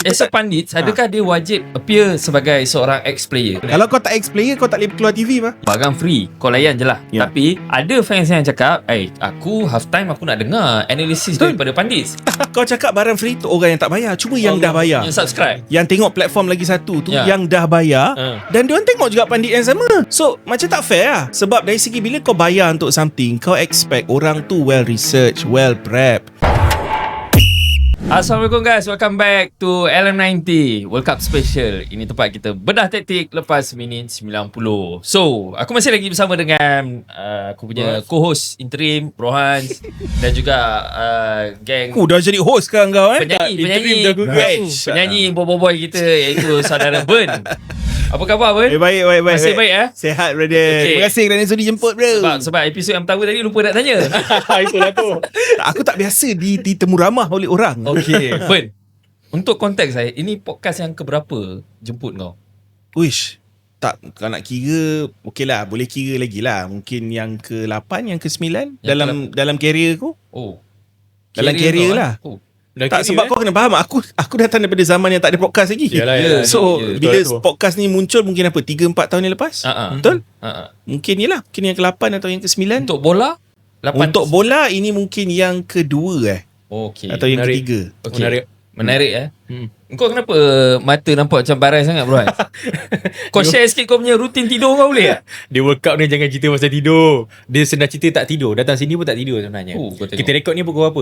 as a pandit, adakah dia wajib appear sebagai seorang ex-player? Kalau kau tak ex-player, kau tak boleh keluar TV mah. Barang free, kau layan je lah. Tapi ada fans yang cakap, aku half time aku nak dengar analisis daripada pandit. Kau cakap barang free tu orang yang tak bayar. Cuma yang dah bayar, Yang subscribe, yang tengok platform lagi satu tu yang dah bayar, dan diorang tengok juga pandit yang sama. So macam tak fair lah. Sebab dari segi bila kau bayar untuk something, kau expect orang tu well research, well prep. Assalamualaikum guys, welcome back to LM90 World Cup Special. Ini tempat kita bedah taktik lepas minit 90. So, aku masih lagi bersama dengan aku punya co-host interim Rohan dan juga geng Dah jadi host sekarang kau penyanyi boboiboy kita, iaitu saudara Ben. Apa khabar Ben? Baik. Masih baik Sehat brother. Terima kasih kerana sudi jemput bro. Sebab episod yang pertama tadi lupa nak tanya. Itulah tu. Aku tak biasa ditemu ramah oleh orang. Okay Ben, untuk konteks saya, ini podcast yang keberapa jemput kau? Uish, tak, kalau nak kira, okey lah, boleh kira lagi lah. Mungkin yang ke-8, yang ke-9 dalam career aku. Dalam career lah. Tak, sebab kau kena faham, aku datang daripada zaman yang tak ada podcast lagi. So bila podcast ni muncul mungkin 3-4 tahun yang lepas. Betul? Mungkin yelah, mungkin yang ke-8 atau yang ke-9. Untuk bola? Untuk bola ini mungkin yang kedua atau yang ketiga. Menarik Kau kenapa mata nampak macam barai sangat bro? Kau share sikit kau punya rutin tidur kau boleh tak? Dia World Cup ni jangan cerita pasal tidur. Dia senang cerita tak tidur. Datang sini pun tak tidur sebenarnya. Kita rekod ni pukul berapa?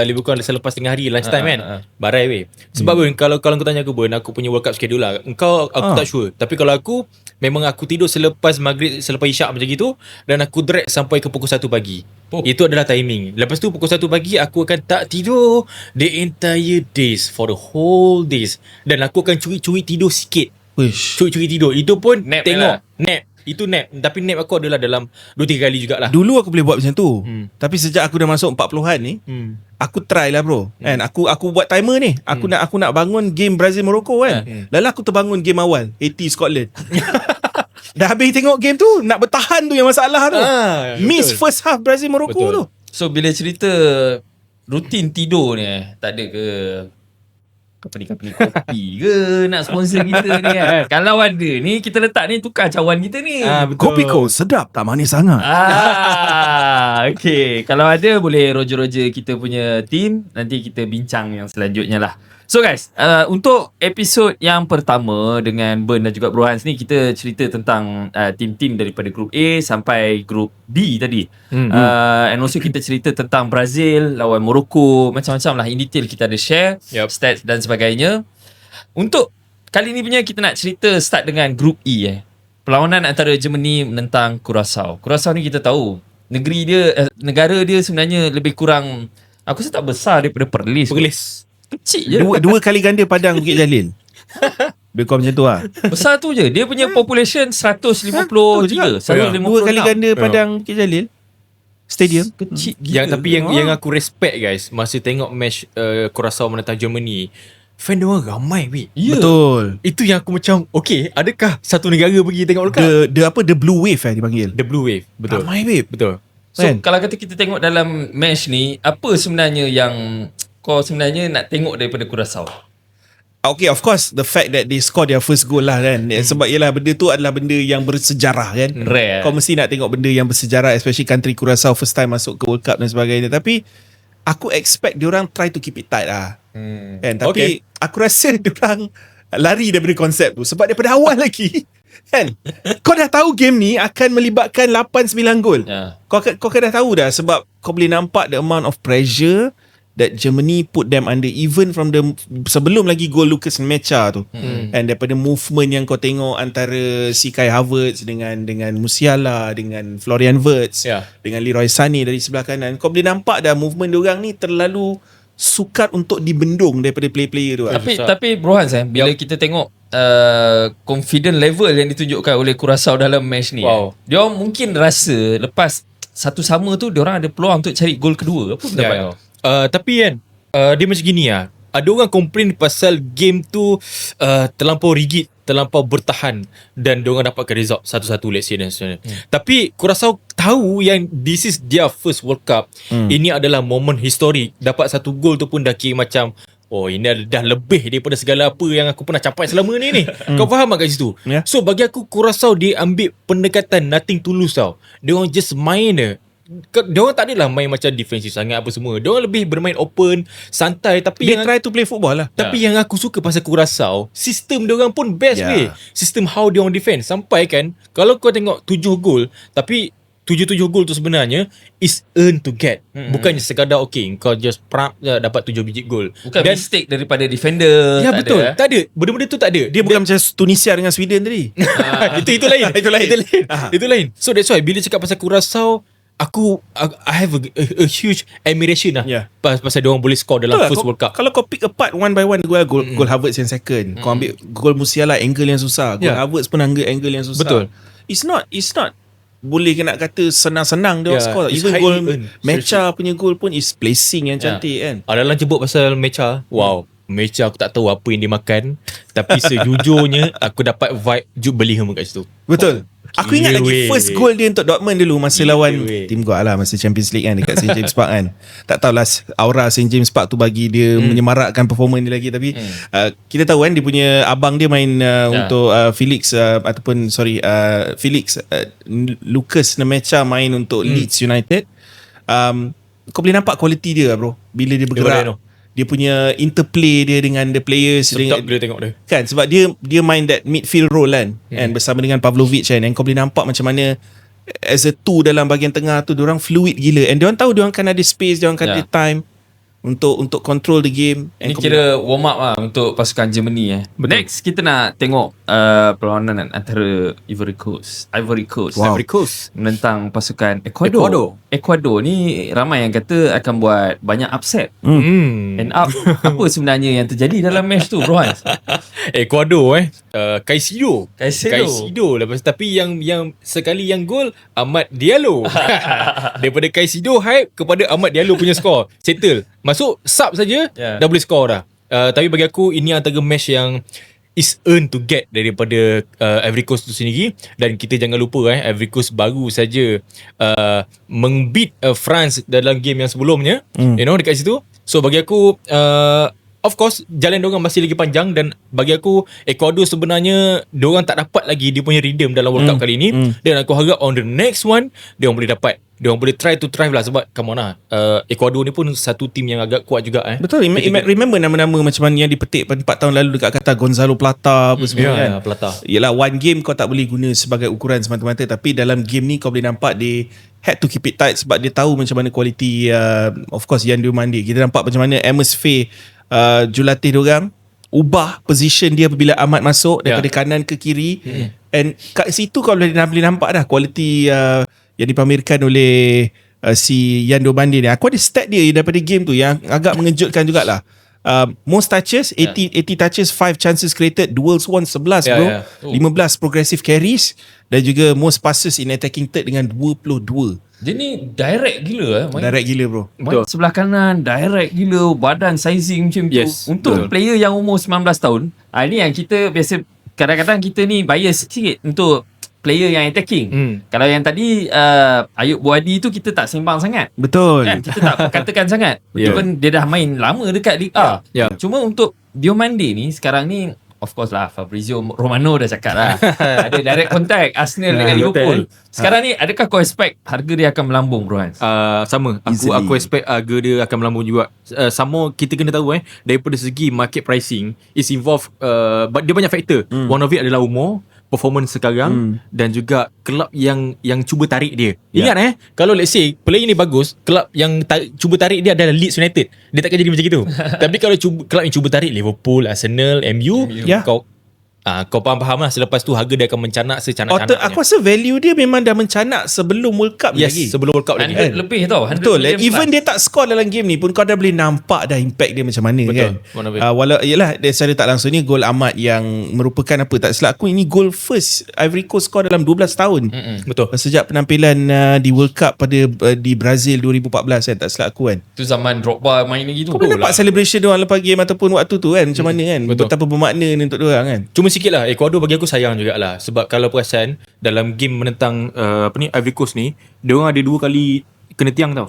Lebih kurang selepas tengah hari, lunch time kan. Barai weh. Sebab kalau kau tanya aku Ben, aku punya World Cup schedule lah. Aku tak sure. Tapi kalau aku, memang aku tidur selepas maghrib, selepas isyak macam gitu. Dan aku drag sampai ke pukul 1 pagi. Itu adalah timing. Lepas tu pukul 1 pagi aku akan tak tidur the entire days, for the whole days. Dan aku akan curi-curi tidur sikit. Curi-curi tidur. Itu pun nap tengok nap. Itu nap. Tapi nap aku adalah dalam 2-3 kali jugalah. Dulu aku boleh buat macam tu. Tapi sejak aku dah masuk 40-an ni, aku try lah bro. Kan aku buat timer ni. Aku nak bangun game Brazil Morocco kan. Lalu aku terbangun game awal 80 Scotland. Dah habis tengok game tu, nak bertahan tu yang masalah tu. Miss first half Brazil Morocco tu. So bila cerita rutin tidur ni, tak ada ke company kopi ke nak sponsor kita ni kan? Kalau ada ni, kita letak ni, tukar cawan kita ni. Kopi ko sedap, tak manis sangat. Okay, kalau ada boleh roger kita punya team. Nanti kita bincang yang selanjutnya lah. So guys, untuk episod yang pertama dengan Ben dan juga Bro Hans ni, kita cerita tentang tim-tim daripada Group A sampai Group D tadi. And also kita cerita tentang Brazil lawan Morocco, macam-macam lah. In detail kita ada share stats dan sebagainya. Untuk kali ni punya, kita nak cerita start dengan Group E. Perlawanan antara Germany menentang Curaçao. Curaçao ni kita tahu, negara dia sebenarnya lebih kurang, aku rasa tak besar daripada Perlis. Kecil je. Dua kali ganda Padang Bukit Jalil. Lebih kurang macam tu lah. Besar tu je. Dia punya population 153. 156. Dua kali ganda Padang Bukit Jalil stadium. Kecil Tapi yang aku respect guys, masa tengok match Curaçao menentang Germany, fan diorang ramai weh. Betul. Itu yang aku macam, okay, adakah satu negara pergi tengok World Cup? The Blue Wave dipanggil. The Blue Wave. Betul. Ramai wave. Betul. So kalau kata kita tengok dalam match ni, apa sebenarnya yang kau sebenarnya nak tengok daripada Curaçao? Okay, of course, the fact that they score their first goal lah kan. Sebab yelah, benda tu adalah benda yang bersejarah kan. Rare. Kau mesti nak tengok benda yang bersejarah, especially country Curaçao first time masuk ke World Cup dan sebagainya. Tapi aku expect diorang try to keep it tight lah. Kan? Tapi aku rasa diorang lari daripada konsep tu. Sebab daripada awal lagi kan, kau dah tahu game ni akan melibatkan 8-9 gol. Kau dah tahu dah. Sebab kau boleh nampak the amount of pressure that Germany put them under, even from the sebelum lagi gol Lucas Mecha tu. And daripada movement yang kau tengok antara si Kai Havertz dengan Musiala, dengan Florian Wirtz, dengan Leroy Sané dari sebelah kanan, kau boleh nampak dah movement diorang ni terlalu sukar untuk dibendung daripada player-player tu. Tapi Bro Hans, bila kita tengok confident level yang ditunjukkan oleh Curaçao dalam match ni, dia mungkin rasa lepas 1-1 tu diorang ada peluang untuk cari gol kedua. Apa pendapat? Tapi kan, dia macam gini lah. Ada orang komplain pasal game tu terlampau rigid, terlampau bertahan, dan diorang dapatkan result 1-1 let's say dan sebagainya. Tapi Curaçao tahu yang this is their first World Cup. Ini adalah momen historik. Dapat 1 gol tu pun dah kira macam oh ini dah lebih daripada segala apa yang aku pernah capai selama ni. Kau faham tak kat situ? Yeah. So bagi aku Curaçao dia ambil pendekatan nothing tulus tau. Dia orang just main je. Dia orang tak adalah main macam defensif sangat apa semua. Dia orang lebih bermain open, santai, tapi Dia try to play football lah. tapi yang aku suka pasal Curaçao, sistem dia orang pun best weh. Sistem how dia orang defend. Sampai kan kalau kau tengok 7 gol, tapi 7 gol tu sebenarnya is earn to get. Bukannya sekadar okay kau just dapat 7 biji gol. Bukan mistake daripada defender. Ya tak betul. ada, Tak ada. Benda-benda tu tak ada. Dia bukan macam Tunisia dengan Sweden tadi. itu lain. Itu lain. Itu lain. So that's why bila cakap pasal Curaçao, I have a huge admiration lah. Yeah. Pasal dia orang boleh score dalam first World Cup. Kalau kau pick apart one by one gol Havertz yang second, kau ambil gol Musiala angle yang susah, gol Havertz pun angle yang susah. Betul. It's not boleh nak kata senang-senang dia score. it's Even highly gol earned. Mecha punya gol pun is placing yang cantik kan. Dalam jebuk pasal Mecha, wow. Mecha aku tak tahu apa yang dia makan, tapi sejujurnya aku dapat vibe Jude Bellingham kat situ. Betul. Aku ingat lagi first goal dia untuk Dortmund dulu masa lawan tim gua lah masa Champions League kan dekat St James Park kan. Tak tahulah aura St James Park tu bagi dia menyemarakkan performance dia lagi, tapi kita tahu kan dia punya abang dia main untuk Felix Lucas Nemecha main untuk Leeds United. Kau boleh nampak kualiti dia bro bila dia bergerak. Dia punya interplay dia dengan the players. Sedap bila tengok dia. Kan sebab dia main that midfield role kan. And bersama dengan Pavlovic kan. And kau boleh nampak macam mana as a two dalam bahagian tengah tu diorang fluid gila. And diorang tahu diorang kan ada space, diorang kan ada time untuk control the game. Ini kira warm up lah untuk pasukan Germany. Next kita nak tengok perlawanan antara Ivory Coast menentang pasukan Ecuador ni ramai yang kata akan buat banyak upset. End up apa sebenarnya yang terjadi dalam match tu bro Hans? Ecuador Caicedo lepas tapi yang sekali yang gol Amad Diallo. Daripada Caicedo hype kepada Amad Diallo punya score settle. Masuk sub saja dah boleh score dah. Tapi bagi aku ini antara match yang is earn to get daripada Ivory Coast tu sendiri. Dan kita jangan lupa Ivory Coast baru saja mengbeat France dalam game yang sebelumnya, dekat situ. So bagi aku of course jalan diorang masih lagi panjang, dan bagi aku Ecuador sebenarnya diorang tak dapat lagi dia punya rhythm dalam World Cup kali ni. Dan aku harap on the next one diorang boleh dapat. Diorang boleh try to thrive lah. Sebab come on lah, Ecuador ni pun satu tim yang agak kuat juga Betul. Remember nama-nama macam mana yang dipetik 4 tahun lalu dekat kata Gonzalo Plata apa semua kan. Plata. Yelah, one game kau tak boleh guna sebagai ukuran semata-mata, tapi dalam game ni kau boleh nampak dia had to keep it tight sebab dia tahu macam mana kualiti of course Yan Diomande. Kita nampak macam mana Amos Faye julatih diorang ubah position dia apabila Ahmad masuk daripada kanan ke kiri. And kat situ kau boleh nampak dah kualiti yang dipamerkan oleh si Yan Diomande ni. Aku ada stat dia daripada game tu yang agak mengejutkan jugalah. Most touches 80 touches, 5 chances created, duels won 11 bro. 15 progressive carries, dan juga most passes in attacking third dengan 22. Dia ni direct gila Direct gila bro. Main sebelah kanan direct gila, badan sizing macam tu. Untuk player yang umur 19 tahun, ini yang kita biasa kadang-kadang kita ni bias sikit untuk player yang attacking. Kalau yang tadi Ayub Buadi tu kita tak sembang sangat. Betul. Kan? Kita tak katakan sangat. Even dia dah main lama dekat Liga A. Cuma untuk Diomande ni sekarang ni, of course lah Fabrizio Romano dah cakap lah ada direct contact Arsenal dengan Liverpool. Sekarang ni adakah kau expect harga dia akan melambung bro Hans? Sama. Aku expect harga dia akan melambung juga. Sama kita kena tahu daripada segi market pricing is involved dia banyak faktor. One of it adalah umur, performance sekarang, dan juga kelab yang cuba tarik dia. Ingat kalau let's say player ni bagus, kelab yang cuba tarik dia adalah Leeds United, dia takkan jadi macam itu. Tapi kalau kelab yang cuba tarik Liverpool, Arsenal, MU. Kau faham lah, selepas tu harga dia akan mencanak secanak-canaknya. Aku rasa value dia memang dah mencanak sebelum World Cup lagi. Sebelum World Cup lagi. 100 lebih tau. Betul. Even dia tak score dalam game ni pun kau dah boleh nampak dah impact dia macam mana. Betul. Kan. Walau yelah secara tak langsung ni gol Ahmad yang merupakan apa, tak silap aku ini gol first Ivory Coast score dalam 12 tahun. Betul. Sejak penampilan di World Cup di Brazil 2014 kan, tak silap aku kan. Tu zaman Drogba main lagi tu. Kau boleh nampak celebration dia orang lepas game ataupun waktu tu kan macam mana kan. Betul. Betapa bermakna ni untuk dia orang kan. Cuma sikit lah, Ecuador bagi aku sayang jugalah. Sebab kalau perasan dalam game menentang Ivory Coast ni, dia orang ada 2 kali kena tiang tau.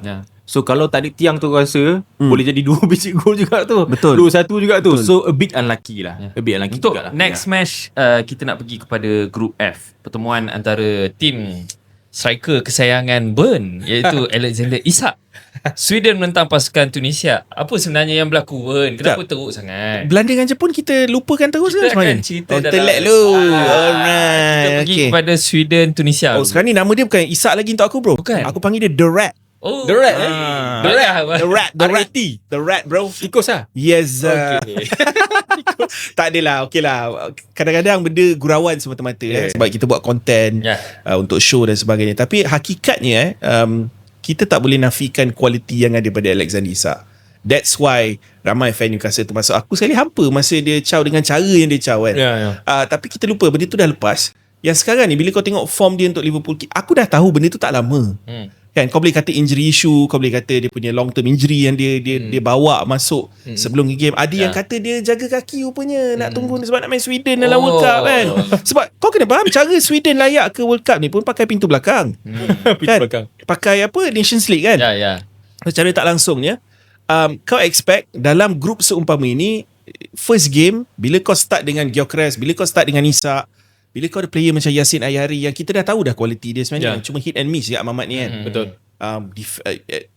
So kalau tak ada tiang tu rasa boleh jadi 2 biji gol juga tu. Betul. 2-1 juga tu. So a bit unlucky lah. A bit unlucky Untuk jugalah. next match kita nak pergi kepada Group F. Pertemuan antara tim striker kesayangan Bern iaitu Alexander Isak. Sweden menentang pasukan Tunisia. Apa sebenarnya yang berlaku Bern? Kenapa teruk sangat? Belanda dengan Jepun kita lupakan terus Kita ke akan sebenarnya? cerita Oh, dalam- telek lu. Alright. Kita pergi Okay. kepada Sweden Tunisia. Oh, sekarang ni nama dia bukan Isak lagi untuk aku, bro. Bukan. Aku panggil dia The Rat. Oh, The Rat, The Rat. The Rat. The Rat. RAT. The Rat, bro. Tikus lah. Yes. Okay. Tak adalah. Okay lah. Kadang-kadang benda gurauan semata-mata. Sebab kita buat konten Ya. untuk show dan sebagainya. Tapi hakikatnya kita tak boleh nafikan kualiti yang ada pada Alexander Isak. That's why ramai fan Newcastle termasuk aku sekali hampa masa dia caw dengan cara yang dia caw kan. Tapi kita lupa benda tu dah lepas. Yang sekarang ni bila kau tengok form dia untuk Liverpool, aku dah tahu benda tu tak lama. Kan kau boleh kata injury issue, kau boleh kata dia punya long term injury yang dia bawa masuk sebelum game. Ada yang kata dia jaga kaki rupanya nak tunggu sebab nak main Sweden dalam World Cup kan. Sebab kau kena faham cara Sweden layak ke World Cup ni pun pakai pintu belakang. Kan? Pakai apa Nations League kan. Ya. Secara tak langsungnya kau expect dalam grup seumpama ini first game bila kau start dengan Gyökeres, bila kau start dengan Isak, bila kau ada player macam Yassin Ayari yang kita dah tahu dah kualiti dia sebenarnya, cuma hit and miss je Mamat ni kan. Betul.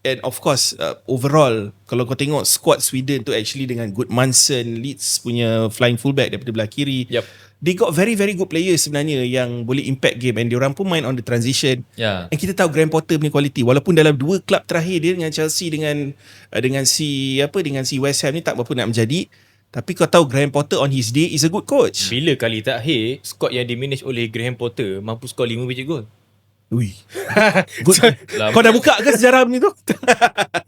And of course overall kalau kau tengok squad Sweden tu actually dengan Goodmanson, Leeds punya flying fullback daripada belah kiri, they got very very good players sebenarnya yang boleh impact game and diorang pun main on the transition. And kita tahu Graham Potter punya quality walaupun dalam 2 klub terakhir dia dengan Chelsea dengan si West Ham ni tak berapa nak menjadi. Tapi kau tahu Graham Potter on his day is a good coach. Bila kali terakhir squad yang dimanage oleh Graham Potter mampu skor 5 biji gol? Ui. Good. Kau dah buka ke sejarah ni tu?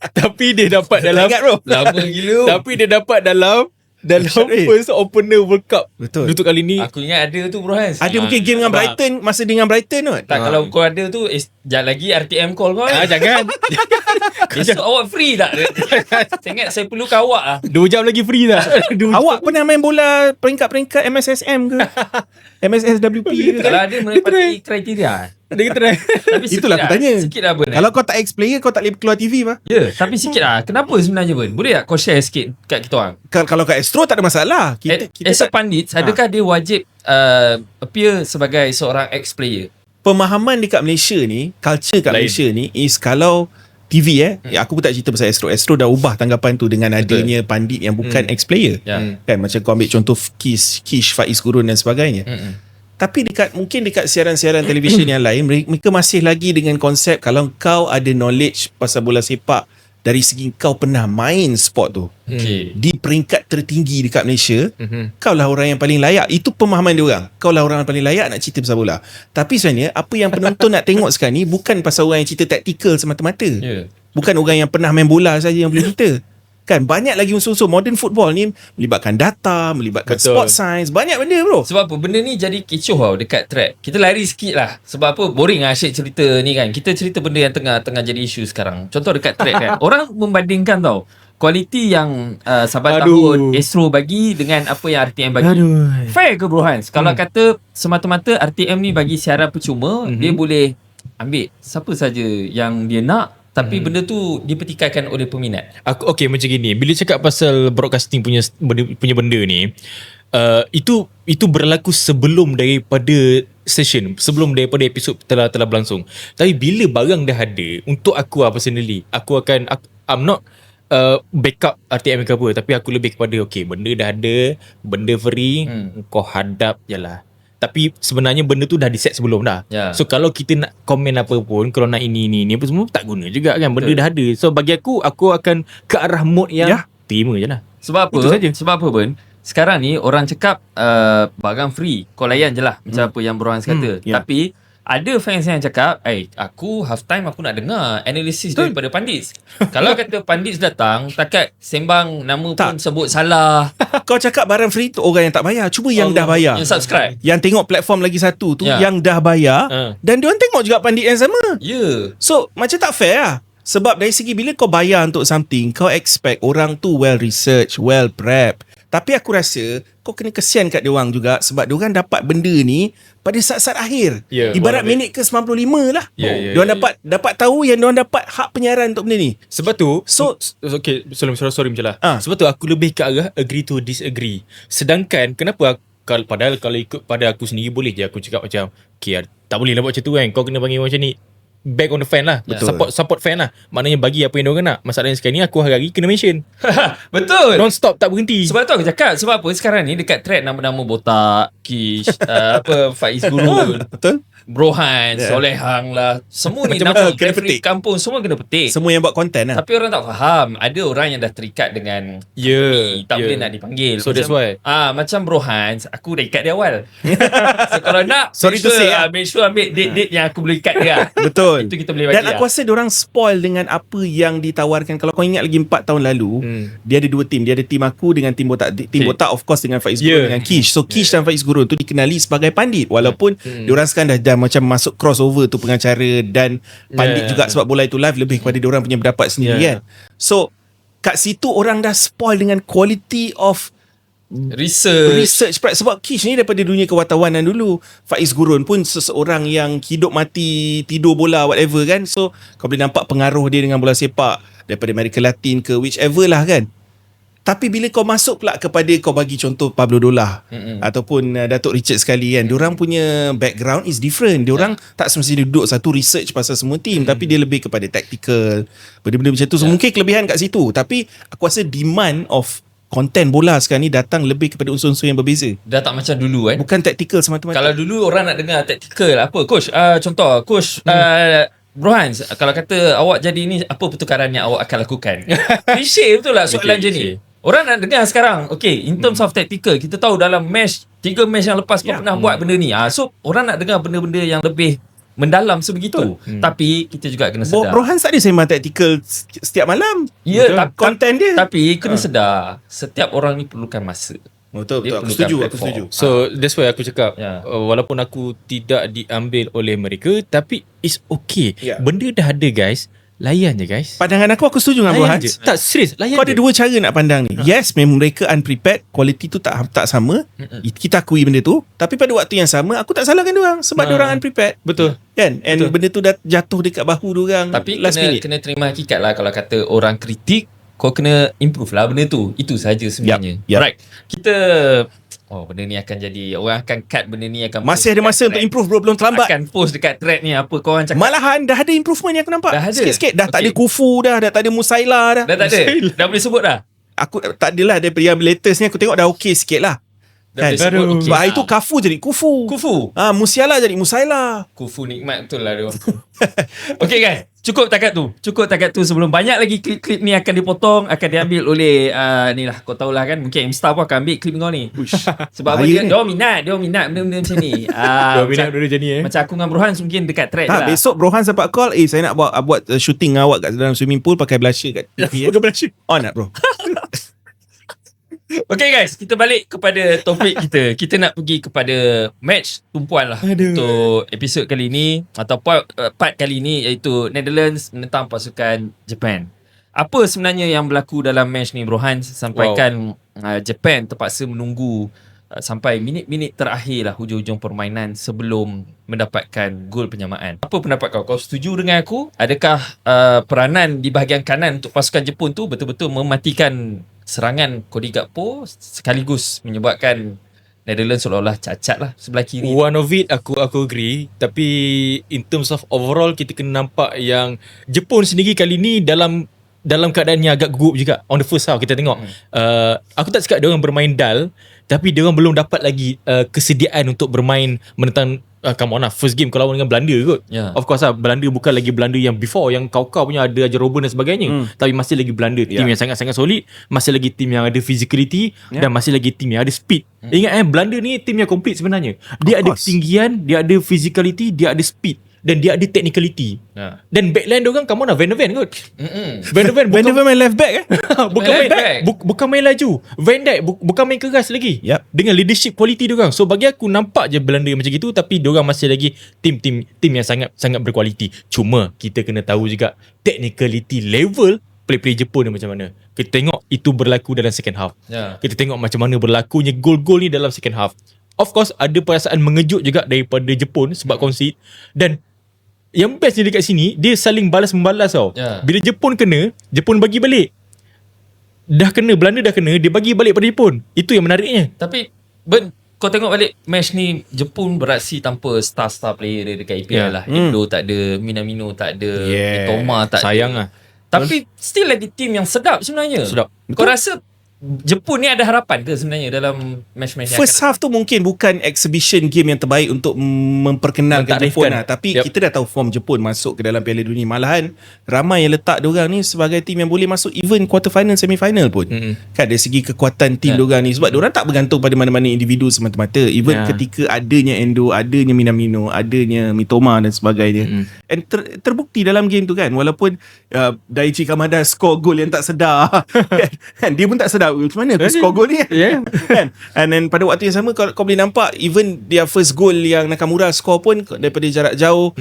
Tapi dia dapat dalam ingat, bro. Lama gila. Tapi dia dapat dalam first opener World Cup. Betul. Untuk kali ni Aku ingat ada tu bro Hans. Ada mungkin game dengan Brighton, masa dia dengan Brighton kot. Tak, kalau kau ada tu jangan lagi RTM call kau. jangan. Besok awak free tak? Saya ingat saya perlukan awak lah. 2 jam lagi free tak? Awak pernah main bola peringkat-peringkat MSSM ke? MSSWP ke? Kalau ada menepati kriteria. Dia kata Tapi sikit Itulah aku lah, tanya. Sikit lah Bern. Kalau kau tak ex-player, kau tak boleh keluar TV apa? Ya, tapi sikit lah. Kenapa sebenarnya Bern? Boleh tak kau share sikit kat kita orang? Kalau kat Astro tak ada masalah. Kita As a tak, pandit, adakah dia wajib appear sebagai seorang ex-player? pemahaman dekat Malaysia ni, culture kat Lain. Malaysia ni is kalau TV aku pun tak cerita pasal Astro. Astro dah ubah tanggapan tu dengan adanya pandit yang bukan ex-player. Ya. Kan macam kau ambil contoh Kish, Faiz Gurun dan sebagainya. Tapi mungkin dekat siaran-siaran televisyen yang lain mereka masih lagi dengan konsep kalau kau ada knowledge pasal bola sepak dari segi kau pernah main sport tu Okay. di peringkat tertinggi dekat Malaysia, kau lah orang yang paling layak. Itu pemahaman dia orang. Kau lah orang yang paling layak nak cerita pasal bola. Tapi sebenarnya apa yang penonton nak tengok sekarang ni bukan pasal orang yang cerita taktikal semata-mata. Ya. Bukan orang yang pernah main bola saja yang boleh cerita. Kan banyak lagi unsur-unsur modern football ni melibatkan data, melibatkan Betul. sport science, banyak benda bro. Sebab apa? Benda ni jadi kecoh tau dekat track. Kita lari sikit lah. Sebab apa? Boring lah asyik cerita ni kan. Kita cerita benda yang tengah jadi isu sekarang. Contoh dekat track kan. Orang membandingkan tau. Kualiti yang sahabat tahun Astro bagi dengan apa yang RTM bagi. Fair ke bro Hans? Kalau kata semata-mata RTM ni bagi siaran percuma, dia boleh ambil siapa saja yang dia nak. Tapi benda tu dipertikaikan oleh peminat. Aku okay macam gini. Bila cakap pasal broadcasting punya benda ni, itu berlaku sebelum daripada session, sebelum daripada episod telah berlangsung. Tapi bila barang dah ada, untuk aku personally, I'm not backup RTM ke apa, tapi aku lebih kepada okay, benda dah ada, benda free, kau hadap je lah. Tapi sebenarnya benda tu dah di-set sebelum dah. So kalau kita nak komen apa pun, kalau nak ini apa semua tak guna juga kan. Benda dah ada. So bagi aku akan ke arah mode yang terima je lah. Sebab apa? Itu saja. Sebab apa Ben? Sekarang ni orang cakap barang free, kau layan je lah macam apa yang Bro Hans kata. Tapi ada fans yang cakap, aku half time aku nak dengar analisis daripada pandit. Kalau kata pandit datang, takat sembang nama pun sebut salah. Kau cakap barang free tu orang yang tak bayar. Cuma yang dah bayar, Yang subscribe. yang tengok platform lagi satu tu yang dah bayar, dan diorang tengok juga pandit yang sama. So macam tak fair lah. Sebab dari segi bila kau bayar untuk something, kau expect orang tu well research, well prep. Tapi aku rasa kau kena kesian kat diorang juga sebab diorang dapat benda ni pada saat-saat akhir. Ibarat minit ke 95 lah. Diorang dapat tahu yang diorang dapat hak penyiaran untuk benda ni. Sebab tu okay, sorry macam lah. Sebab tu aku lebih ke arah agree to disagree. Sedangkan kenapa padahal kalau ikut pada aku sendiri boleh je aku cakap macam okay, tak boleh lah buat macam tu kan. Kau kena panggil macam ni. Back on the fan lah. Support fan lah. Maknanya bagi apa yang diorang nak. Masalahnya sekarang ni aku hari-hari kena mention. Betul. Non-stop tak berhenti. Sebab tu aku cakap. Sebab apa sekarang ni dekat thread nama-nama Botak, Kish, Faiz Gurun, Betul. Brohan, Solehang lah. Semua ni nama kena referee petik. kampung semua kena petik. Semua yang buat konten lah. Tapi orang tak faham. Ada orang yang dah terikat dengan tak boleh nak dipanggil. So that's why. Macam Brohan, aku dah ikat dia awal. So kalau nak, Sorry to say, make sure ambil date-date yang aku boleh ikat dia. Betul. Itu kita boleh bagi. Dan aku rasa diorang spoil dengan apa yang ditawarkan. Kalau kau ingat lagi 4 tahun lalu, dia ada 2 tim. Dia ada tim aku dengan tim Botak. Tim Botak of course dengan Faiz Gurun dengan Kish. So Kish dan Faiz Gurun tu dikenali sebagai pandit. Walaupun diorang sekarang dah macam masuk crossover tu pengacara dan pandit juga sebab bola itu live lebih kepada diorang punya pendapat sendiri kan. So kat situ orang dah spoil dengan quality of research sebab Kish ni daripada dunia kewartawanan dulu. Faiz Gurun pun seseorang yang hidup mati tidur bola whatever kan. So kau boleh nampak pengaruh dia dengan bola sepak daripada Amerika Latin ke whichever lah kan. Tapi bila kau masuk pula kepada kau bagi contoh Pablo Dolah ataupun Datuk Richard sekali kan, diorang punya background is different. Diorang tak semestinya duduk satu research pasal semua team, tapi dia lebih kepada tactical, benda-benda macam tu. So mungkin kelebihan kat situ, tapi aku rasa demand of konten bola sekarang ni datang lebih kepada unsur-unsur yang berbeza. Dah tak macam dulu kan. Bukan tactical semata-mata. Kalau dulu orang nak dengar tactical apa coach, contoh coach Brohan, kalau kata awak jadi ni, apa pertukaran yang awak akan lakukan? Klise betul lah soalan je ni. Orang nak dengar sekarang. Okay, in terms of tactical, kita tahu dalam match 3 match yang lepas kau pernah buat benda ni. So orang nak dengar benda-benda yang lebih mendalam sebegitu. Tapi kita juga kena sedar. Brohan tak ada sembang tactical setiap malam. Ya, konten dia. Tapi kena sedar, setiap orang ni perlukan masa. Betul. Dia Aku setuju. platform. So that's why aku cakap walaupun aku tidak diambil oleh mereka, tapi it's okay. Benda dah ada guys. Layan je guys. Pandangan aku setuju dengan Brohan. Tak serius, layan. Kau ada 2 cara nak pandang ni. Yes, memang mereka unprepared, quality tu tak sama. Kita akui benda tu. Tapi pada waktu yang sama, aku tak salahkan diorang sebab diorang unprepared. Betul. Kan? And benda tu dah jatuh dekat bahu diorang. Tapi last minute. kena terima hakikat lah. Kalau kata orang kritik, kau kena improve lah benda tu. Itu saja sebenarnya. Right. Kita benda ni akan jadi, orang akan cut benda ni, akan masih ada masa untuk improve bro, belum terlambat. Akan post dekat thread ni apa kau orang cakap. Malahan dah ada improvement yang aku nampak. Dah ada. Sikit-sikit dah tak ada Kufu dah tak ada Musaila dah. Dah tak ada. Dah boleh sebut dah. Aku tak adalah daripada yang latest ni aku tengok dah okey sikit lah. Dah Kan? boleh sebut okey. Sebab itu Kafu jadi Kufu. Musiala jadi Musaila. Kufu nikmat betul lah dia. Okay guys, cukup takat tu sebelum banyak lagi klip-klip ni akan dipotong, akan diambil oleh ni lah, kau tahulah kan, mungkin M-Star pun akan ambil klip kau ni. Sebab apa dia minat benda-benda macam ni. Macam aku dengan Brohan mungkin dekat thread lah. Besok Brohan sempat call, saya nak buat shooting dengan awak kat dalam swimming pool pakai blusher kat TV. Pakai blusher. On nak bro. Okay guys, kita balik kepada topik kita. Kita nak pergi kepada match tumpuan lah untuk episod kali ni, atau part kali ni, iaitu Netherlands menentang pasukan Japan. Apa sebenarnya yang berlaku dalam match ni, Brohan? Sampaikan Japan terpaksa menunggu sampai minit-minit terakhir lah, hujung-hujung permainan sebelum mendapatkan gol penyamaan. Apa pendapat kau? Kau setuju dengan aku? Adakah peranan di bahagian kanan untuk pasukan Jepun tu betul-betul mematikan serangan Cody Gakpo sekaligus menyebabkan Netherlands seolah-olah cacat lah sebelah kiri? One of it aku agree. Tapi in terms of overall, kita kena nampak yang Jepun sendiri kali ni dalam keadaan yang agak gugup juga. On the first half kita tengok aku tak cakap diorang bermain dull, tapi diorang belum dapat lagi kesediaan untuk bermain menentang come on lah, first game kau lawan dengan Belanda kot. Of course lah, Belanda bukan lagi Belanda yang before, yang kau punya ada Ajar Robben dan sebagainya. Tapi masih lagi Belanda, tim yang sangat-sangat solid, masih lagi tim yang ada physicality, dan masih lagi tim yang ada speed. Ingat Belanda ni tim yang complete sebenarnya. Dia ada ketinggian, dia ada physicality, dia ada speed, dan dia ada technicality. Dan backline diorang come on lah, Van de Ven kot. Van de Ven main left back bukan main laju. Van Dijk bukan main keras lagi. Dengan leadership quality diorang. So bagi aku nampak je Belanda macam gitu, tapi diorang masih lagi tim yang sangat berkualiti. Cuma kita kena tahu juga technicality level play Jepun ni macam mana. Kita tengok itu berlaku dalam second half. Ya. Kita tengok macam mana berlakunya gol-gol ni dalam second half. Of course ada perasaan mengejut juga daripada Jepun sebab concede. Dan yang bestnya dekat sini, dia saling balas-membalas tau. Ya. Bila Jepun kena, Jepun bagi balik. Dah kena, Belanda dah kena, dia bagi balik pada Jepun. Itu yang menariknya. Tapi kau tengok balik match ni, Jepun beraksi tanpa star-star player dia dekat EPL lah. Endo tak ada, Minamino tak ada, Mitoma tak Sayang ada. lah. Tapi still lagi team yang sedap sebenarnya. Sedap. Kau rasa Jepun ni ada harapan ke sebenarnya dalam match-match yang First half tu mungkin bukan exhibition game yang terbaik untuk memperkenalkan Jepun lah. Tapi kita dah tahu form Jepun masuk ke dalam Piala Dunia. Malahan ramai yang letak diorang ni sebagai tim yang boleh masuk even quarter final, semi final pun. Kan dari segi kekuatan tim diorang ni. Sebab diorang tak bergantung pada mana-mana individu semata-mata. Even ketika adanya Endo, adanya Minamino, adanya Mitoma dan sebagainya. And terbukti dalam game tu kan. Walaupun Daichi Kamada score gol yang tak sedar. Kan dia pun tak sedar macam mana aku score gol ni kan. And then pada waktu yang sama kau boleh nampak even dia first goal yang Nakamura score pun daripada jarak jauh.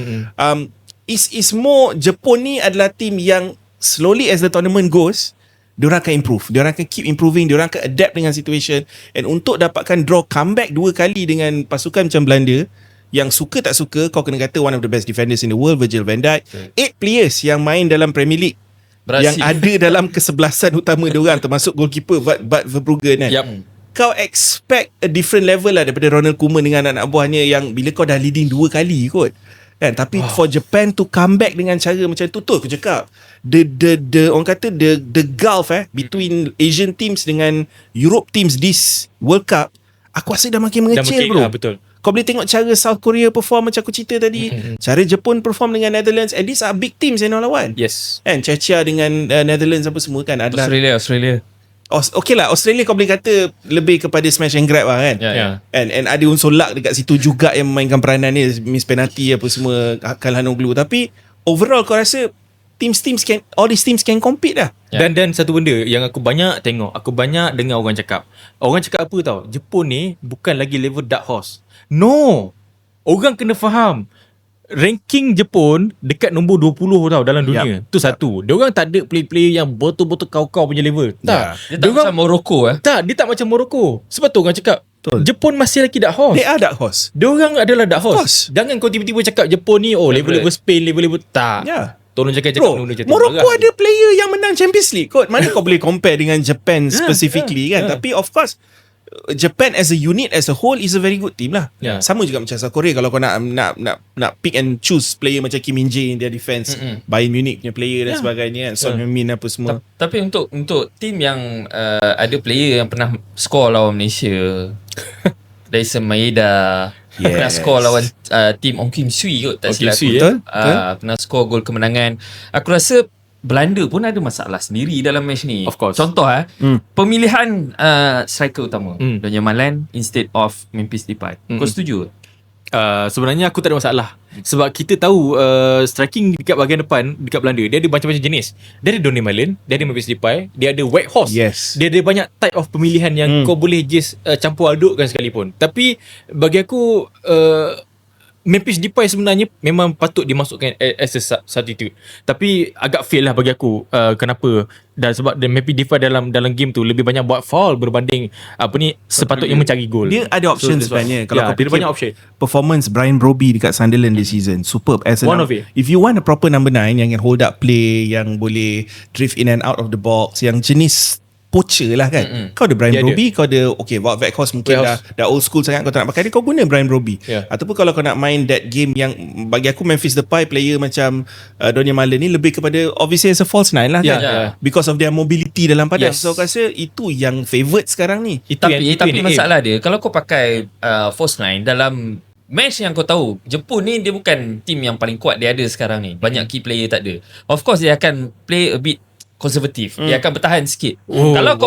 Is more Jepun ni adalah tim yang slowly as the tournament goes, diorang akan improve, diorang akan keep improving, diorang akan adapt dengan situation. And untuk dapatkan draw comeback 2 kali dengan pasukan macam Belanda, yang suka tak suka, kau kena kata one of the best defenders in the world, Virgil van Dijk. 8 players yang main dalam Premier League yang ada dalam kesebelasan utama diorang, termasuk goalkeeper Bart Verbruggen kan. Kau expect a different level lah daripada Ronald Koeman dengan anak buahnya, yang bila kau dah leading 2 kali kot kan. Tapi for Japan to come back dengan cara macam tu, aku cakap the orang kata the gulf between Asian teams dengan Europe teams this World Cup, aku rasa dah makin mengecil bro. Betul. Kau boleh tengok cara South Korea perform macam aku cerita tadi, cara Jepun perform dengan Netherlands, and these are big teams yang all lawan. Yes. And Czechia dengan Netherlands apa semua kan adalah Australia. Okay lah, Australia kau boleh kata lebih kepada smash and grab lah kan. And ada unsur luck dekat situ juga yang memainkan peranan ni, miss penalty apa semua, Calhanoglu. Tapi overall kau rasa all these teams can compete lah. Dan satu benda yang aku banyak tengok, aku banyak dengar orang cakap. Orang cakap apa tau? Jepun ni bukan lagi level dark horse. No. Orang kena faham. Ranking Jepun dekat nombor 20 tau dalam dunia. Tu satu. Diorang tak ada player-player yang betul-betul kau-kau punya level. Tak. Dia tak macam Morocco Tak, dia tak macam Morocco. Sebab tu orang cakap Jepun masih lagi dark horse. They are dark horse. Diorang adalah dark horse. Jangan kau tiba-tiba cakap Jepun ni level-level Spain, level-level tak. Tolong cakap Morocco ada player yang menang Champions League kot. Mana kau boleh compare dengan Japan specifically kan. Tapi of course Japan as a unit, as a whole, is a very good team lah. Sama juga macam South Korea. Kalau kau nak pick and choose player macam Kim Min-jae in their defense, Bayern Munich punya player dan sebagainya kan, Son Heung-min apa semua. Tapi untuk team yang ada player yang pernah score lawan Malaysia, Dyson Maeda, pernah score lawan team Ong Kim Sui kot, tak silap aku. Pernah score gol kemenangan. Aku rasa Belanda pun ada masalah sendiri dalam match ni. Of course. Contoh pemilihan striker utama Donyell Malen instead of Memphis Depay. Kau setuju? Sebenarnya aku tak ada masalah. Sebab kita tahu striking dekat bahagian depan dekat Belanda, dia ada macam-macam jenis. Dia ada Donyell Malen, dia ada Memphis Depay, dia ada Whitehorse. Dia ada banyak type of pemilihan yang kau boleh just campur adukkan sekalipun. Tapi bagi aku Memphis Depay sebenarnya memang patut dimasukkan as a substitute. Tapi agak fail lah bagi aku. Kenapa? Dan sebab Memphis Depay dalam game tu lebih banyak buat foul berbanding sepatutnya mencari gol. Dia ada option sebenarnya. Kalau kau dia banyak option. Performance Brian Brobbey dekat Sunderland this season superb. One of it. If you want a proper number 9 yang can hold up play, yang boleh drift in and out of the box, yang jenis poacher lah kan. Kau ada Brian Brobbey, kau ada Wout Weghorst mungkin dah old school sangat, kau tak nak pakai dia, kau guna Brian Brobbey. Ataupun kalau kau nak main that game yang bagi aku Memphis Depay player macam Donyell Malen ni lebih kepada obviously as a false nine lah kan. Because of their mobility dalam padang. So aku rasa itu yang favourite sekarang ni. Tapi masalah dia, kalau kau pakai false nine dalam match yang kau tahu Jepun ni dia bukan tim yang paling kuat dia ada sekarang ni, banyak key player tak ada, of course dia akan play a bit konservatif. Dia akan bertahan sikit. Kalau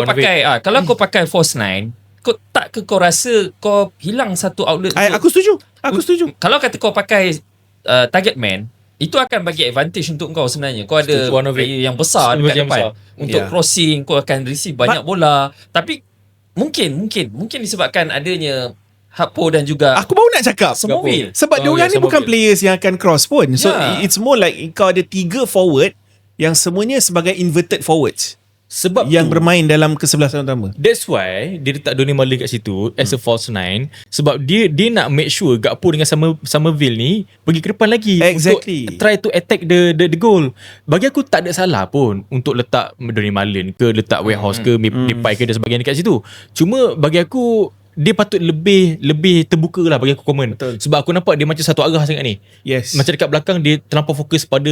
kau pakai false nine, kau rasa kau hilang satu outlet. Aku setuju. Kalau kata kau pakai target man, itu akan bagi advantage untuk kau sebenarnya. Kau ada player yang besar dekat depan. Untuk crossing, kau akan receive banyak bola. Tapi mungkin disebabkan adanya Hapo dan juga aku baru nak cakap Semoville. Sebab diorang ni bukan players yang akan cross pun. So it's more like kau ada 3 forward yang semuanya sebagai inverted forwards Sebab yang tu, bermain dalam kesebelasan utama. that's why dia letak Donny Malen kat situ as a false nine, sebab dia nak make sure Gakpo dengan Somerville ni pergi ke depan lagi Exactly. untuk try to attack the goal. Bagi aku tak ada salah pun untuk letak Donny Malen ke, letak Weghorst ke, Depay ke dan sebagainya kat situ. Cuma bagi aku dia patut lebih terbuka lah bagi aku komen. Betul. Sebab aku nampak dia macam satu arah sangat ni. Yes. Macam dekat belakang dia terlampau fokus pada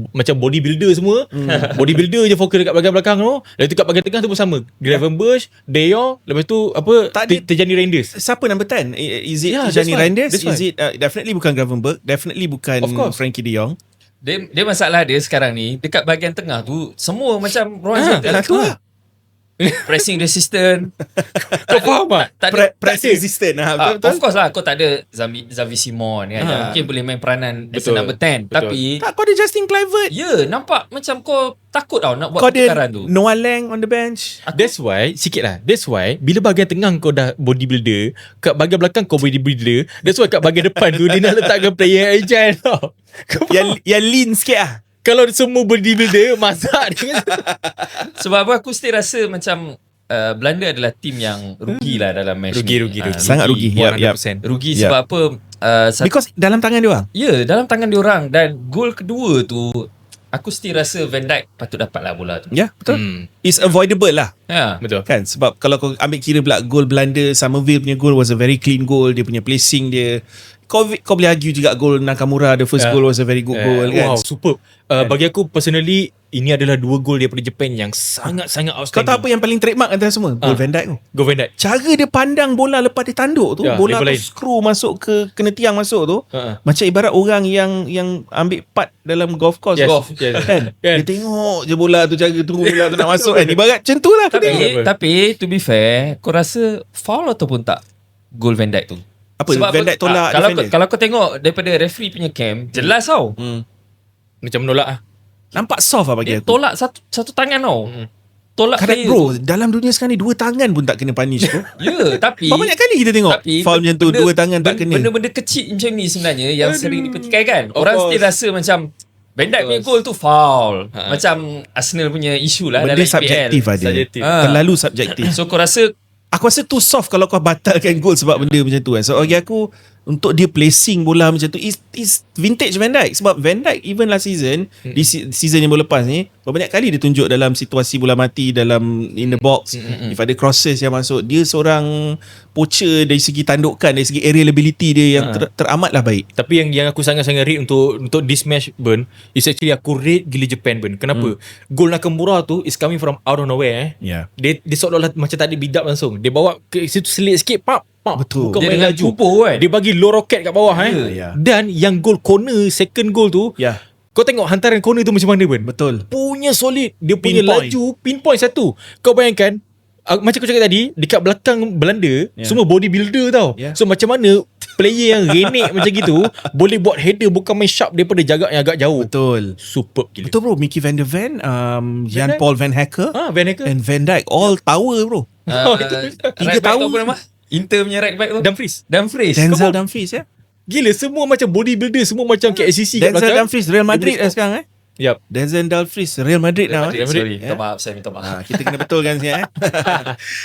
macam bodybuilder semua. Bodybuilder je fokus dekat belakang tu. Lepas tu kat bahagian tengah tu pun sama. Gravenberch, De Jong, lepas tu apa? Tak ada- Tijani Reinders. Siapa number 10? Is it Yeah, Tijani that's why. Reinders? That's why. Is it definitely bukan Gravenberch, definitely bukan Of course. Frankie De Jong. Dia masalah dia sekarang ni dekat bahagian tengah tu semua macam Rohan kata. tu lah. Pressing resistant. Kau faham tak? Tak ada Press resistant betul. of course lah kau tak ada Xavi Simon kan, yang mungkin boleh main peranan as a Betul. number 10. Betul. Tapi Tak, kau ada Justin Kluivert. nampak macam kau takut tau nak buat Kau pertukaran ada tu. Noah Lang on the bench. That's why That's why bila bahagian tengah kau dah bodybuilder, kat bahagian belakang kau bodybuilder. That's why kat bahagian depan tu dia nak letakkan player yang agile tau. Kau faham? Yang lean sikit lah. Kalau semua bodybuilder masak dia. Sebab apa aku still rasa macam Belanda adalah tim yang rugi lah dalam match Rugi. ni. Sangat rugi. Yap, yap. 100%. Rugi Yap. sebab apa? Because dalam tangan dia orang. Dalam tangan dia orang, dan gol kedua tu aku still rasa Van Dijk patut dapat lah bola tu. Ya, betul. It's avoidable lah. Ya. Betul. Kan, sebab kalau kau ambil kira pula gol Belanda, Somerville punya gol was a very clean goal. Dia punya placing dia, kau boleh argue juga gol Nakamura, the first goal was a very good goal kan. Wow, superb. Bagi aku personally, ini adalah 2 gol daripada Japan yang sangat-sangat Kau outstanding. tahu apa yang paling trademark antara semua? Gol Van Dijk tu. Gol Van Dijk. Cara dia pandang bola lepas dia tanduk tu, Ya, bola level tu lain. screw masuk kena tiang masuk tu. Macam ibarat orang yang ambil part dalam golf course. Yes, Golf. yes. Kan? Kan? Dia tengok je bola tu, cara tunggu bola tu nak masuk kan. Ibarat macam tu lah. Tapi to be fair, kau rasa foul ataupun tak gol Van Dijk tu? Apa, Van Dijk tolak defender? kalau kau tengok daripada referee punya cam, jelas tau. Macam menolak lah. Nampak soft lah bagi Dia aku. tolak satu tangan tau. Tolak Correct player bro, tu. dalam dunia sekarang ni 2 tangan pun tak kena punish tu. Tapi Berapa banyak kali kita tengok foul macam tu, 2 tangan tak kena. Benda-benda kecil macam ni sebenarnya yang sering dipertikaikan. Orang course. still rasa macam Van Dijk punya goal tu foul. Macam Arsenal punya isu lah Benda dalam EPL. subjektif aja. Subjektif. Terlalu subjektif. So kau rasa Aku rasa too soft kalau kau batalkan gol sebab benda macam tu kan. So bagi aku, untuk dia placing bola macam tu is vintage Van Dijk. Sebab Van Dijk even last season, di season yang baru lepas ni, banyak kali dia tunjuk dalam situasi bola mati dalam in the box, if ada crosses yang masuk, dia seorang poacher dari segi tandukan, dari segi aerial ability dia yang teramatlah baik. Tapi yang aku sangat-sangat rate untuk this match Burn, is actually aku rate gila Japan Burn. Kenapa? Gol Nakamura tu is coming from out of nowhere. Yeah. Dia seolah-olah macam tak ada build up langsung. Dia bawa ke situ selit sikit, pap. Betul. Bukan dia main dengan laju. kupuh kan? Dia bagi low rocket kat bawah Ya. Dan yang gol corner, second goal tu, Ya. kau tengok hantaran corner tu macam mana Burn? Betul. Punya solid. Dia punya Pinpoint. laju pinpoint satu. Kau bayangkan, macam aku cakap tadi, dekat belakang Belanda semua bodybuilder tau. Yeah. So macam mana player yang renek macam gitu boleh buat header bukan main sharp daripada jarak yang agak jauh. Betul. Superb gila. Betul bro, Mickey van der Ven, Jan Paul van Hacker, Van Hacker and Van Dijk all tower bro. right back tu apa nama? Inter punya right back tu. Dumfries. Denzel Dumfries ya. Gila, semua macam bodybuilder, semua macam KCC kat Denzel belakang. Dumfries Real Madrid Dia lah sekarang Yup. Denzel Dumfries Real Madrid now. Sorry, Ya. minta maaf, saya minta maaf. Kita kena betulkan sini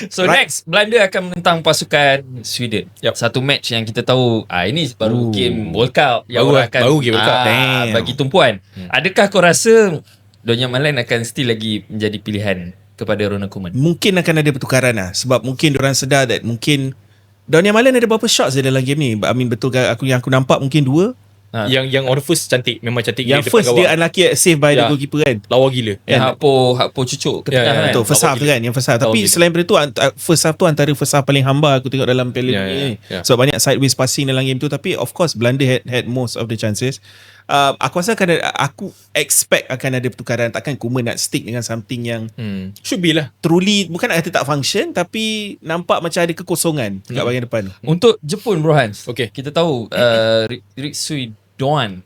So Right. next, Belanda akan menentang pasukan Sweden. Satu match yang kita tahu, ini baru game World Cup yang Baru orang akan baru game World Cup. Damn. bagi tumpuan. Adakah kau rasa Donny Malen akan still lagi menjadi pilihan kepada Ronald Koeman? Mungkin akan ada pertukaran lah. Sebab mungkin diorang sedar that mungkin Donny Malen ada berapa shots dia dalam game ni. I mean betul ke yang aku nampak mungkin 2. Yang on the first cantik, memang cantik gila Yang depan first gawang. dia unlucky at save by the Ya. goalkeeper kan. Lawa gila. Yang Hakpo cucuk ke tengah kan? Betul, first half tu kan, yang first half. Tapi gila. selain daripada tu, first half tu antara first half paling hamba aku tengok dalam Piala Ya, Dunia ni. ya. Sebab banyak sideways passing dalam game tu. Tapi of course Belanda had most of the chances. Aku rasa aku expect akan ada pertukaran. Takkan Koeman nak stick dengan something yang Should be lah. truly, bukan nak kata tak function, tapi nampak macam ada kekosongan kat bahagian depan. Untuk Jepun bro Hans, Okay. kita tahu Ritsui Doan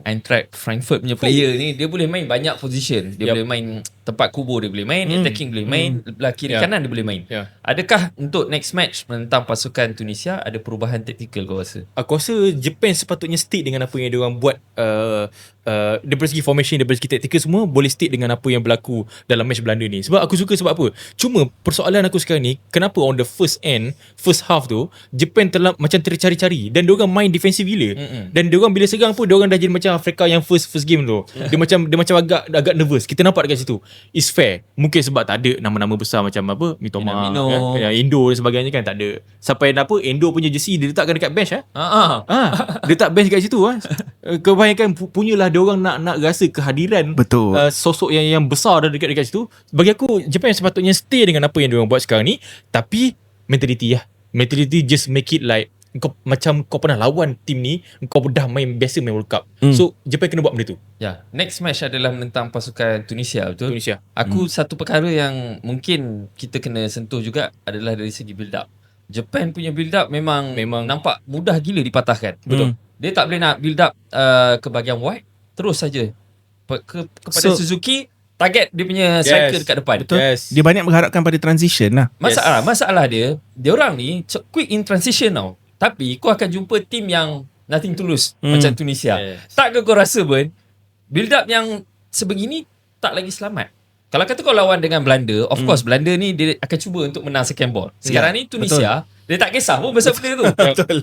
Eintracht Frankfurt punya player ni, dia boleh main banyak position. Dia boleh main tempat kubur dia boleh main, attacking boleh main, belah kiri kanan dia boleh main. Adakah untuk next match menentang pasukan Tunisia ada perubahan taktikal kau rasa? Aku rasa Japan sepatutnya stick dengan apa yang dia orang buat daripada segi formation, daripada segi taktikal semua boleh stick dengan apa yang berlaku dalam match Belanda ni. Sebab aku suka sebab apa? Cuma persoalan aku sekarang ni, kenapa on the first half tu Japan telah macam tercari-cari dan dia orang main defensive gila. Dan dia orang bila segang pun dia orang dah jadi macam Afrika yang first game tu. Dia macam agak nervous. Kita nampak dekat situ. It's fair. Mungkin sebab tak ada nama-nama besar macam apa Mitoma, Indo dan sebagainya kan, tak ada. Sampai apa Indo punya jersey dia letakkan dekat bench dia letak bench kat situ kebanyakan punyalah dia orang nak rasa kehadiran sosok yang besar dah dekat situ. Bagi aku Japan sepatutnya stay dengan apa yang dia orang buat sekarang ni, tapi mentality just make it like kau pernah lawan tim ni, kau dah biasa main World Cup. So Japan kena buat benda tu. Next match adalah menentang pasukan Tunisia, betul? Tunisia. Aku satu perkara yang mungkin kita kena sentuh juga adalah dari segi build up. Japan punya build up memang nampak mudah gila dipatahkan. Betul. Dia tak boleh nak build up ke bahagian wide, terus saja kepada Suzuki, target dia punya striker dekat depan. Betul. Dia banyak berharapkan pada transition lah. Masalah dia orang ni quick in transition tau. Tapi kau akan jumpa tim yang nothing to lose macam Tunisia. Tak ke kau rasa build up yang sebegini tak lagi selamat? Kalau kata kau lawan dengan Belanda, of course Belanda ni dia akan cuba untuk menang second ball. Sekarang ni Tunisia, dia tak kisah pun pasal benda tu. Betul.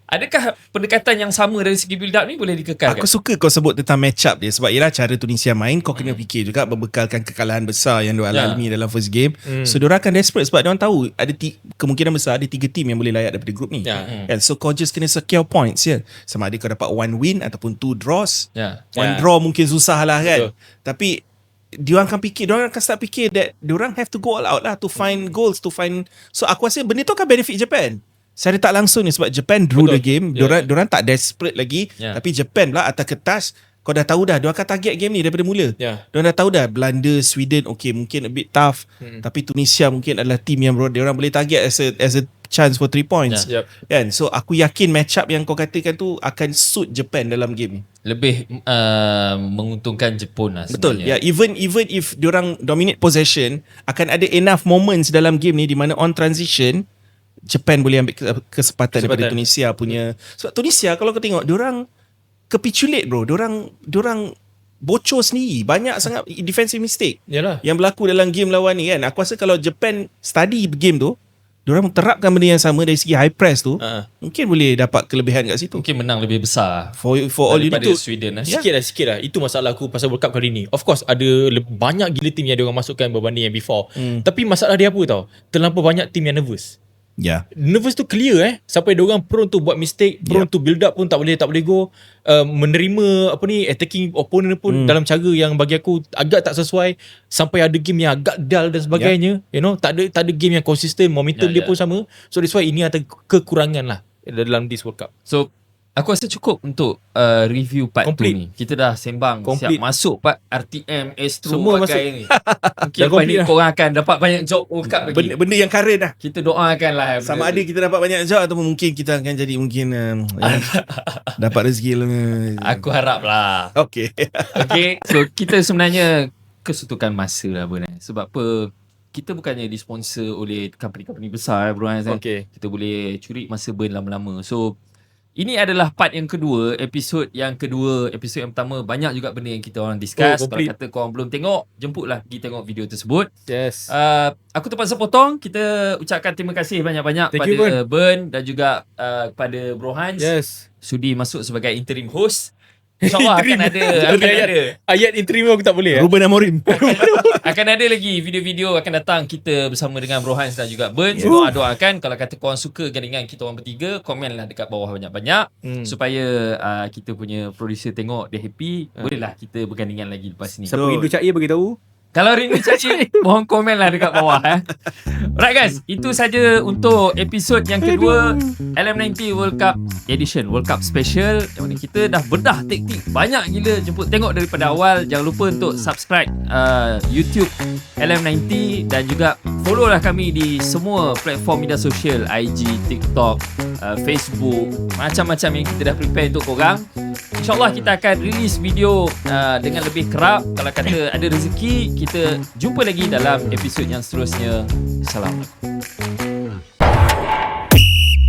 Adakah pendekatan yang sama dari segi build up ni boleh dikekalkan? Aku suka kau sebut tentang match up dia. Sebab ialah cara Tunisia main, kau kena fikir juga berbekalkan kekalahan besar yang diorang alami dalam first game. So diorang akan desperate sebab diorang tahu ada kemungkinan besar ada 3 tim yang boleh layak daripada grup ni. And so kau just kena secure points sama ada kau dapat 1 win ataupun 2 draws. 1 draw mungkin susah lah kan. Tapi diorang akan start fikir that diorang have to go all out lah to find goals, to find. So aku rasa benda tu akan benefit Japan secara tak langsung ni, sebab Japan drew the game. Diorang tak desperate lagi, tapi Japan pula atas kertas kau dah tahu dah diorang akan target game ni daripada mula. Diorang dah tahu dah Belanda, Sweden mungkin a bit tough, tapi Tunisia mungkin adalah team yang diorang boleh target as a chance for 3 points. Kan? So aku yakin match up yang kau katakan tu akan suit Japan dalam game ni. Lebih menguntungkan Jepun lah Betul. sebenarnya. Even if diorang dominate possession, akan ada enough moments dalam game ni di mana on transition Japan boleh ambil kesempatan daripada Tunisia punya. Sebab Tunisia kalau kau tengok diorang capitulate bro. Diorang bocor sendiri. Banyak sangat defensive mistake yang berlaku dalam game lawan ni kan. Aku rasa kalau Japan study game tu, diorang terapkan benda yang sama dari segi high press tu, mungkin boleh dapat kelebihan kat situ. Mungkin menang lebih besar for all you need to. Sweden Sikit lah. Itu masalah aku pasal World Cup kali ni. Of course ada banyak gila tim yang diorang masukkan berbanding yang before. Tapi masalah dia apa tau? Terlampau banyak tim yang nervous. Nervous tu clear sampai diorang prone to buat mistake, prone to build up pun tak boleh go, menerima attacking opponent pun dalam cara yang bagi aku agak tak sesuai, sampai ada game yang agak dull dan sebagainya. You know, tak ada game yang konsisten, momentum dia pun sama. So that's why ini ada kekurangan lah dalam this World Cup. So aku rasa cukup untuk review part Complete. tu ni. Kita dah sembang Complete. siap masuk part RTM, Astro, Semua pakai masuk. ni. Mungkin lepas ni korang akan dapat banyak job World Cup lagi. Benda yang current lah. Kita doakan lah Sama ada kita dapat banyak job ataupun mungkin kita akan jadi dapat rezeki lah. Aku harap lah. Okay. So kita sebenarnya kesutukan masa lah sebab apa, kita bukannya disponsor oleh company-company besar bro. Kita boleh curi masa burn lama-lama. So ini adalah part yang kedua, episod yang pertama banyak juga benda yang kita orang discuss. Kalau kata korang belum tengok, jemputlah pergi tengok video tersebut. Aku terpaksa potong. Kita ucapkan terima kasih banyak-banyak pada Burn dan juga kepada Bro Hans sudi masuk sebagai interim host. InsyaAllah akan ada ayat interim aku tak boleh. Ruben Amorim. Akan ada lagi video-video akan datang kita bersama dengan Bro Hans dan juga Burn. Doakan kalau kata korang suka dengan kita orang bertiga, komenlah dekat bawah banyak-banyak supaya kita punya producer tengok dia happy. Bolehlah kita bergandingan lagi lepas ni. Siapa rindu Cak Ye beritahu. Kalau rindu Cik, mohon komenlah dekat bawah. Alright guys, itu saja untuk episod yang kedua LM90 World Cup Edition, World Cup Special, yang mana kita dah bedah taktik banyak gila. Jemput tengok daripada awal. Jangan lupa untuk subscribe YouTube LM90 dan juga follow lah kami di semua platform media sosial, IG, TikTok, Facebook, macam-macam yang kita dah prepare untuk korang. InsyaAllah kita akan release video dengan lebih kerap. Kalau kata ada rezeki, kita jumpa lagi dalam episod yang seterusnya. Assalamualaikum.